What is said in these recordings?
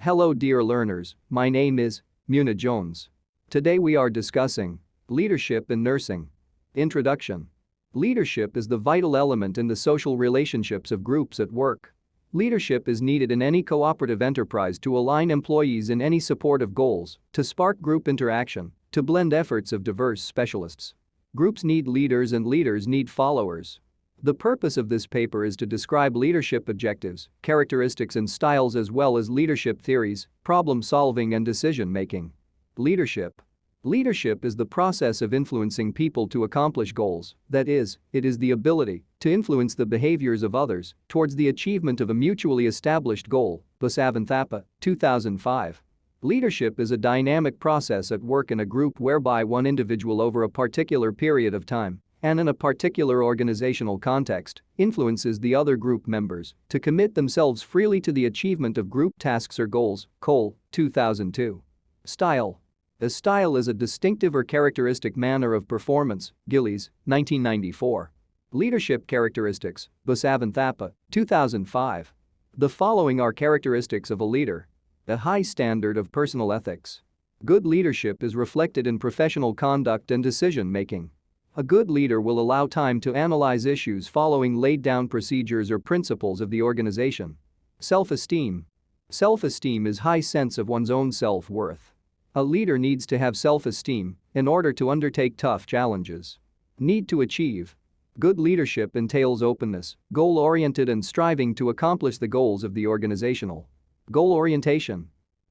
Hello dear learners, my name is Muna Jones. Today we are discussing leadership in nursing. Introduction. Leadership is the vital element in the social relationships of groups at work. Leadership is needed in any cooperative enterprise to align employees in any supportive goals, to spark group interaction, to blend efforts of diverse specialists. Groups need leaders and leaders need followers. The purpose of this paper is to describe leadership objectives, characteristics and styles as well as leadership theories, problem solving and decision making. Leadership. Leadership is the process of influencing people to accomplish goals, that is, it is the ability to influence the behaviors of others towards the achievement of a mutually established goal, Basavan Thapa, 2005. Leadership is a dynamic process at work in a group whereby one individual over a particular period of time and in a particular organizational context influences the other group members to commit themselves freely to the achievement of group tasks or goals, Cole, 2002. Style. A style is a distinctive or characteristic manner of performance, Gillies, 1994. Leadership characteristics, Basavan Thapa, 2005. The following are characteristics of a leader. A high standard of personal ethics. Good leadership is reflected in professional conduct and decision-making. A good leader will allow time to analyze issues following laid-down procedures or principles of the organization. Self-esteem. Self-esteem is high sense of one's own self-worth. A leader needs to have self-esteem in order to undertake tough challenges. Need to achieve. Good leadership entails openness, goal-oriented and striving to accomplish the goals of the organizational. Goal orientation.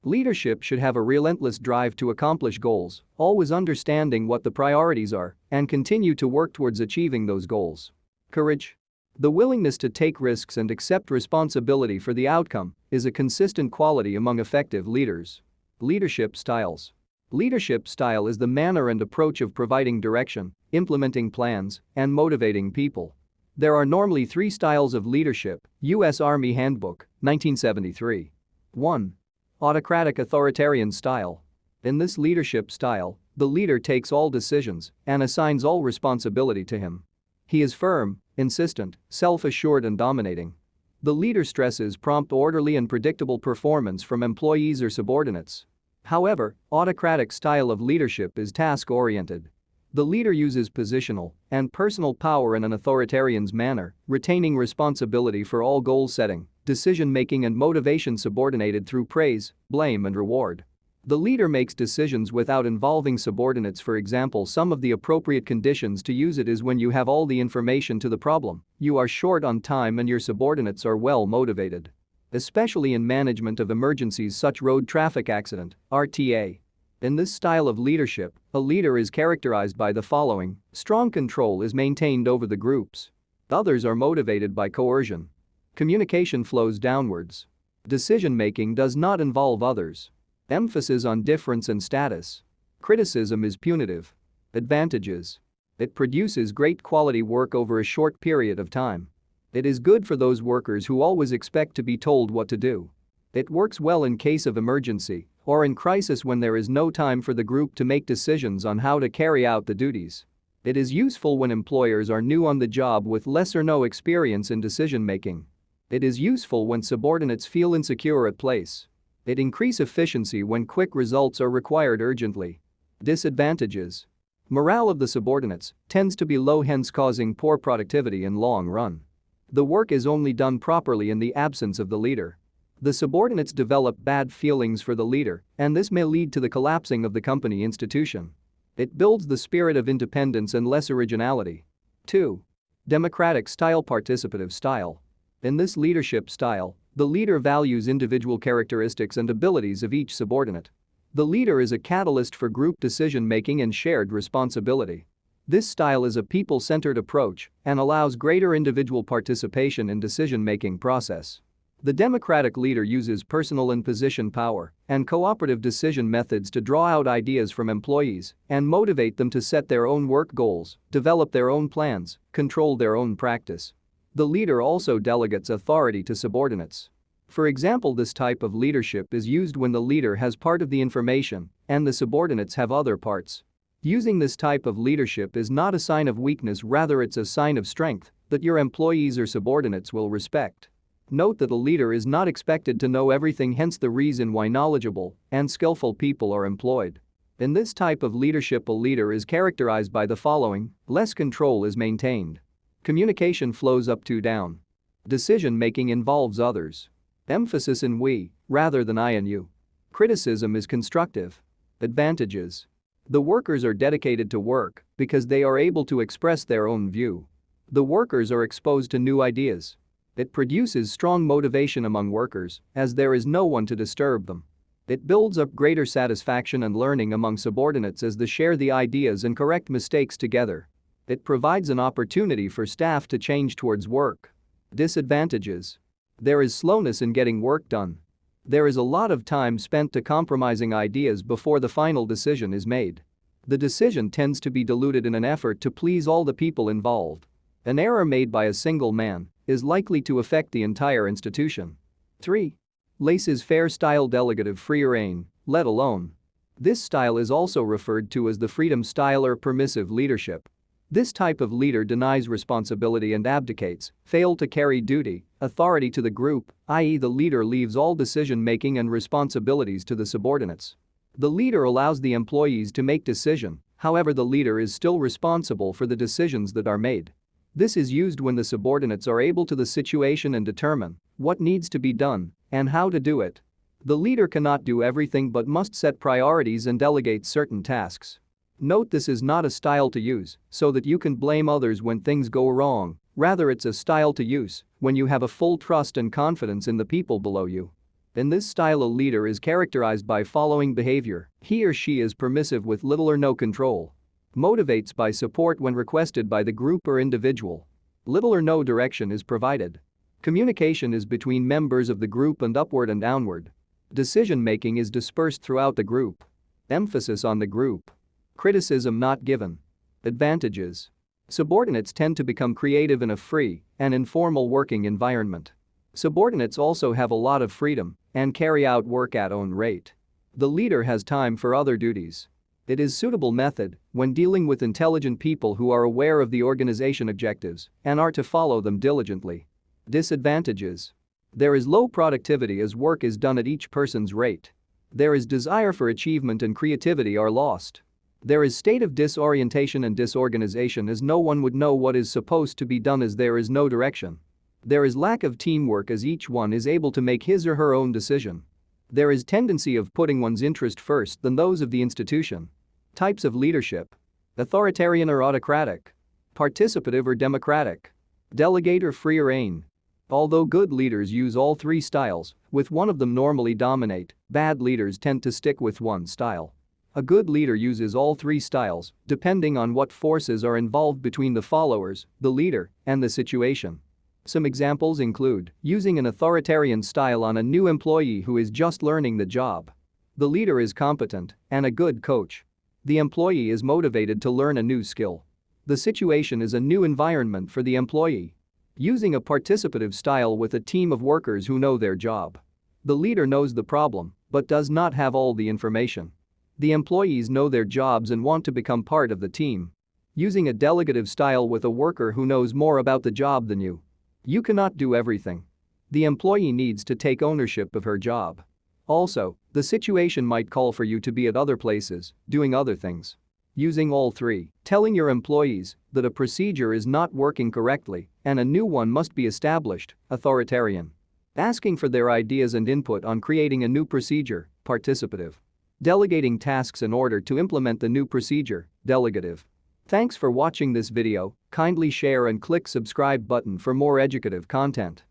Leadership should have a relentless drive to accomplish goals, always understanding what the priorities are, and continue to work towards achieving those goals. Courage. The willingness to take risks and accept responsibility for the outcome is a consistent quality among effective leaders. Leadership styles. Leadership style is the manner and approach of providing direction, implementing plans, and motivating people. There are normally 3 styles of leadership, U.S. Army Handbook, 1973. 1. Autocratic authoritarian style. In this leadership style, the leader takes all decisions and assigns all responsibility to him. He is firm, insistent, self-assured and dominating. The leader stresses prompt, orderly and predictable performance from employees or subordinates. However, autocratic style of leadership is task-oriented. The leader uses positional and personal power in an authoritarian's manner, retaining responsibility for all goal setting, decision-making and motivation subordinated through praise, blame and reward. The leader makes decisions without involving subordinates. For example, some of the appropriate conditions to use it is when you have all the information to the problem, you are short on time and your subordinates are well motivated. Especially in management of emergencies such road traffic accident, RTA. In this style of leadership, a leader is characterized by the following: strong control is maintained over the groups. Others are motivated by coercion. Communication flows downwards. Decision-making does not involve others. Emphasis on difference and status. Criticism is punitive. Advantages. It produces great quality work over a short period of time. It is good for those workers who always expect to be told what to do. It works well in case of emergency or in crisis when there is no time for the group to make decisions on how to carry out the duties. It is useful when employers are new on the job with less or no experience in decision-making. It is useful when subordinates feel insecure at place. It increases efficiency when quick results are required urgently. Disadvantages. Morale of the subordinates tends to be low, hence causing poor productivity in long run. The work is only done properly in the absence of the leader. The subordinates develop bad feelings for the leader, and this may lead to the collapsing of the company institution. It builds the spirit of independence and less originality. 2. Democratic style, participative style. In this leadership style, the leader values individual characteristics and abilities of each subordinate. The leader is a catalyst for group decision-making and shared responsibility. This style is a people-centered approach and allows greater individual participation in decision-making process. The democratic leader uses personal and position power and cooperative decision methods to draw out ideas from employees and motivate them to set their own work goals, develop their own plans, control their own practice. The leader also delegates authority to subordinates. For example, this type of leadership is used when the leader has part of the information and the subordinates have other parts. Using this type of leadership is not a sign of weakness, rather it's a sign of strength that your employees or subordinates will respect. Note that a leader is not expected to know everything, hence the reason why knowledgeable and skillful people are employed. In this type of leadership, a leader is characterized by the following: less control is maintained. Communication flows up to down. Decision-making involves others. Emphasis in we rather than I and you. Criticism is constructive. Advantages: the workers are dedicated to work because they are able to express their own view. The workers are exposed to new ideas. It produces strong motivation among workers as there is no one to disturb them. It builds up greater satisfaction and learning among subordinates as they share the ideas and correct mistakes together. It provides an opportunity for staff to change towards work. Disadvantages: there is slowness in getting work done. There is a lot of time spent to compromising ideas before the final decision is made. The decision tends to be diluted in an effort to please all the people involved. An error made by a single man is likely to affect the entire institution. 3. Laissez-faire style. Delegative free rein, let alone. This style is also referred to as the freedom style or permissive leadership. This type of leader denies responsibility and abdicates, fail to carry duty, authority to the group, i.e. the leader leaves all decision-making and responsibilities to the subordinates. The leader allows the employees to make decision, however the leader is still responsible for the decisions that are made. This is used when the subordinates are able to the situation and determine what needs to be done and how to do it. The leader cannot do everything but must set priorities and delegate certain tasks. Note, this is not a style to use so that you can blame others when things go wrong, rather it's a style to use when you have a full trust and confidence in the people below you. In this style, a leader is characterized by following behavior: he or she is permissive with little or no control. Motivates by support when requested by the group or individual. Little or no direction is provided. Communication is between members of the group and upward and downward. Decision-making is dispersed throughout the group. Emphasis on the group. Criticism not given. Advantages: subordinates tend to become creative in a free and informal working environment. Subordinates also have a lot of freedom and carry out work at own rate. The leader has time for other duties. It is suitable method when dealing with intelligent people who are aware of the organization objectives and are to follow them diligently. Disadvantages: there is low productivity as work is done at each person's rate. There is desire for achievement and creativity are lost. There is state of disorientation and disorganization as no one would know what is supposed to be done as there is no direction. There is lack of teamwork as each one is able to make his or her own decision. There is tendency of putting one's interest first than those of the institution. Types of leadership: authoritarian or autocratic, participative or democratic, delegate or free rein. Although good leaders use all three styles, with one of them normally dominate, bad leaders tend to stick with one style. A good leader uses all three styles, depending on what forces are involved between the followers, the leader, and the situation. Some examples include using an authoritarian style on a new employee who is just learning the job. The leader is competent and a good coach. The employee is motivated to learn a new skill. The situation is a new environment for the employee. Using a participative style with a team of workers who know their job. The leader knows the problem but does not have all the information. The employees know their jobs and want to become part of the team. Using a delegative style with a worker who knows more about the job than you. You cannot do everything. The employee needs to take ownership of her job. Also, the situation might call for you to be at other places, doing other things. Using all three, telling your employees that a procedure is not working correctly and a new one must be established, authoritarian. Asking for their ideas and input on creating a new procedure, participative. Delegating tasks in order to implement the new procedure, delegative. Thanks for watching this video. Kindly share and click subscribe button for more educative content.